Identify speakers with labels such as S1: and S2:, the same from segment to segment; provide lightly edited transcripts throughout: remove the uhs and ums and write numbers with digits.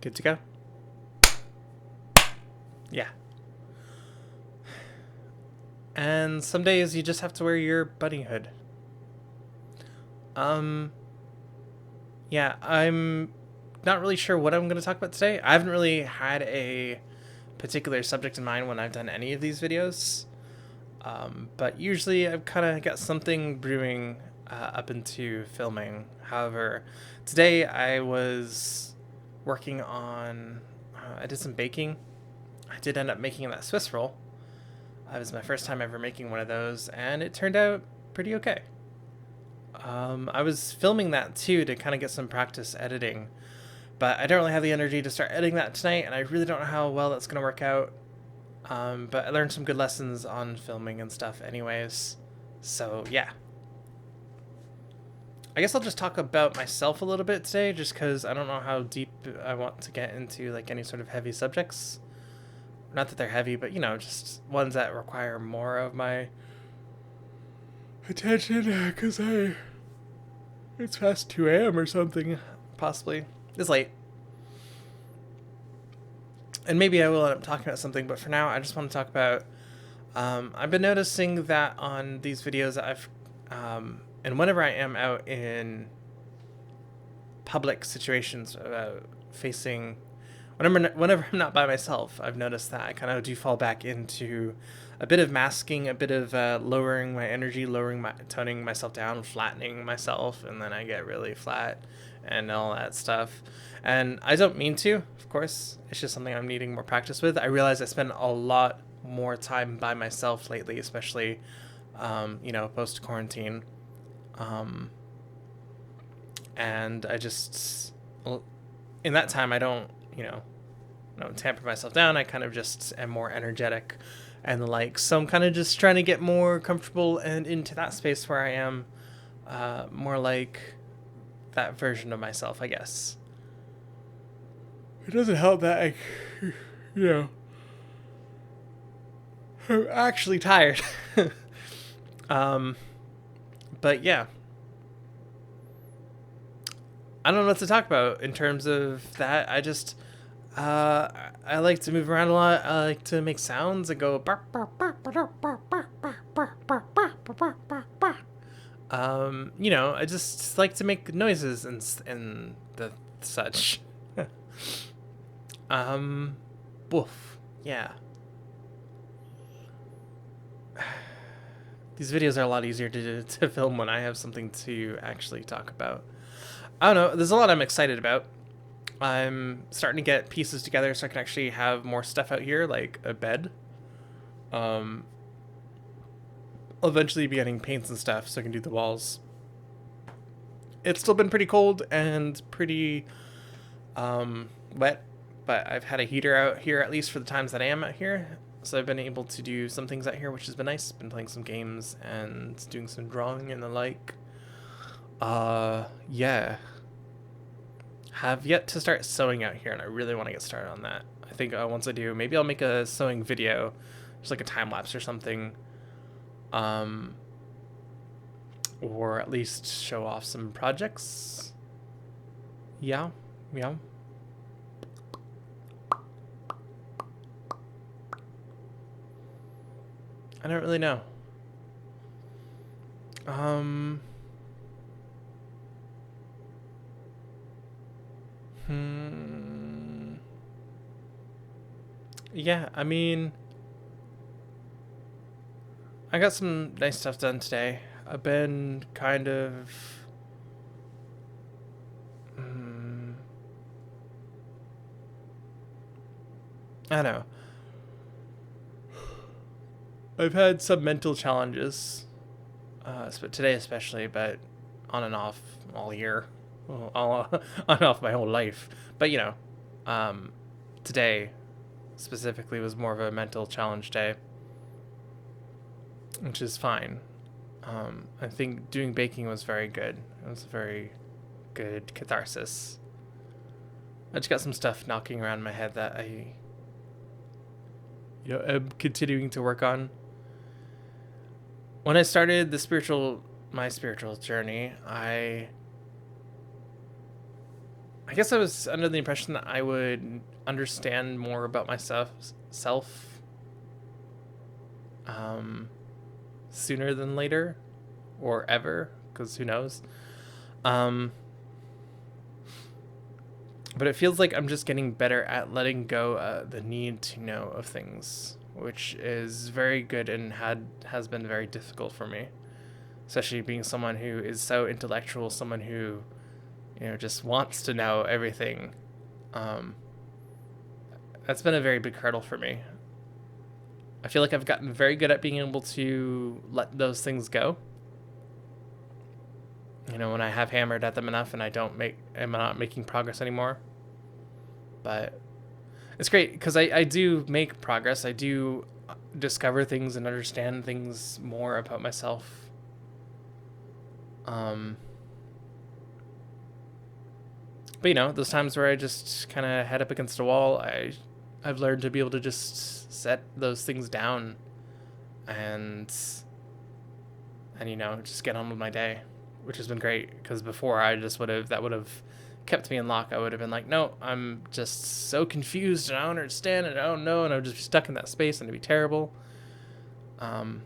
S1: Good to go? Yeah. And some days you just have to wear your bunny hood. Yeah, I'm not really sure what I'm going to talk about today. I haven't really had a particular subject in mind when I've done any of these videos. But usually I've kind of got something brewing up into filming. However, today I was working on, I did some baking. I did end up making that Swiss roll. It was my first time ever making one of those, and it turned out pretty okay. I was filming that too to kind of get some practice editing, but I don't really have the energy to start editing that tonight, and I really don't know how well that's going to work out. But I learned some good lessons on filming and stuff anyways. So yeah. I guess I'll just talk about myself a little bit today, just because I don't know how deep I want to get into like any sort of heavy subjects. Not that they're heavy, but just ones that require more of my attention, because it's past 2 a.m. or something, possibly. It's late. And maybe I will end up talking about something, but for now, I just want to talk about, I've been noticing that on these videos I've, and whenever I am out in public situations facing, whenever I'm not by myself, I've noticed that I kind of do fall back into a bit of masking, a bit of lowering my energy, toning myself down, flattening myself, and then I get really flat and all that stuff. And I don't mean to, of course. It's just something I'm needing more practice with. I realize I spend a lot more time by myself lately, especially, post quarantine. And I just, in that time, I don't tamper myself down. I kind of just am more energetic and the like. So I'm kind of just trying to get more comfortable and into that space where I am more like that version of myself, I guess. It doesn't help that I'm actually tired. But yeah. I don't know what to talk about in terms of that. I like to move around a lot. I like to make sounds and go. I just like to make noises and the such. Woof. Yeah. These videos are a lot easier to film when I have something to actually talk about. I don't know. There's a lot I'm excited about. I'm starting to get pieces together so I can actually have more stuff out here, like a bed. I'll eventually be getting paints and stuff so I can do the walls. It's still been pretty cold and pretty wet, but I've had a heater out here at least for the times that I am out here. So I've been able to do some things out here, which has been nice. Been playing some games and doing some drawing and the like. Yeah. Have yet to start sewing out here, and I really want to get started on that. I think once I do, maybe I'll make a sewing video, just like a time lapse or something, or at least show off some projects. Yeah. I don't really know. Yeah, I mean, I got some nice stuff done today. I've been kind of I don't know. I've had some mental challenges, but today especially, but on and off all year, all on and off my whole life. But today specifically was more of a mental challenge day, which is fine. I think doing baking was very good. It was a very good catharsis. I just got some stuff knocking around my head that I am continuing to work on. When I started my spiritual journey, I I guess I was under the impression that I would understand more about myself um, sooner than later, or ever, because who knows. Um, but it feels like I'm just getting better at letting go the need to know of things, which is very good and has been very difficult for me, especially being someone who is so intellectual, someone who just wants to know everything. Um, that's been a very big hurdle for me. I feel like I've gotten very good at being able to let those things go. When I have hammered at them enough and am not making progress anymore. But it's great because I do make progress. I do discover things and understand things more about myself. But those times where I just kind of head up against a wall, I've learned to be able to just set those things down and just get on with my day, which has been great, because before that would have kept me in lock. I would have been like, no, I'm just so confused and I don't understand and I don't know, and I would just be stuck in that space and it'd be terrible. So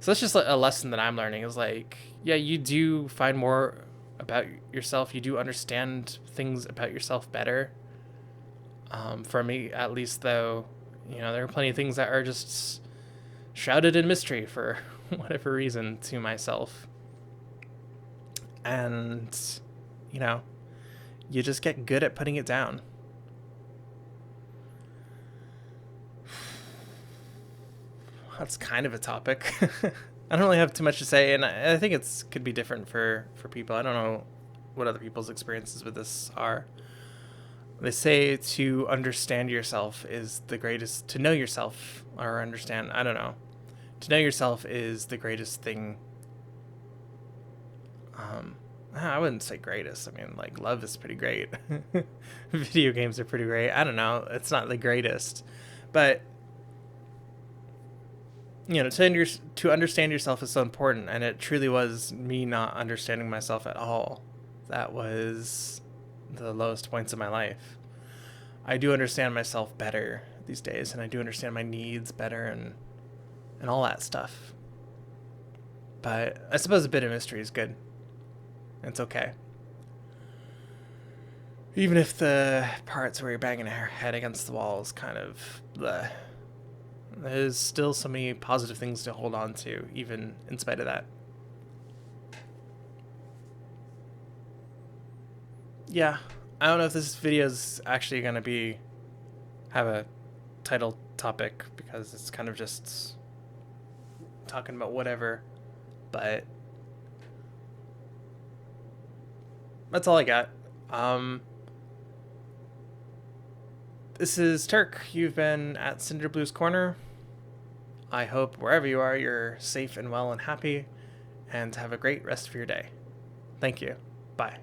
S1: that's just a lesson that I'm learning, is like, yeah, you do find more about yourself. You do understand things about yourself better. For me, at least, though, there are plenty of things that are just shrouded in mystery for whatever reason to myself. And, you just get good at putting it down. That's kind of a topic. I don't really have too much to say, and I think could be different for people. I don't know what other people's experiences with this are. They say to understand yourself is the greatest. To know yourself or understand, I don't know. To know yourself is the greatest thing. I wouldn't say greatest. I mean, like, love is pretty great. Video games are pretty great. I don't know. It's not the greatest, but to understand yourself is so important, and it truly was me not understanding myself at all. That was the lowest points of my life. I do understand myself better these days, and I do understand my needs better and all that stuff. But I suppose a bit of mystery is good. It's okay. Even if the parts where you're banging your head against the wall is kind of there's still so many positive things to hold on to, even in spite of that. Yeah, I don't know if this video is actually going to have a title topic, because it's kind of just talking about whatever, but that's all I got. This is Turk. You've been at Cinderblue's Corner. I hope wherever you are, you're safe and well and happy, and have a great rest of your day. Thank you. Bye.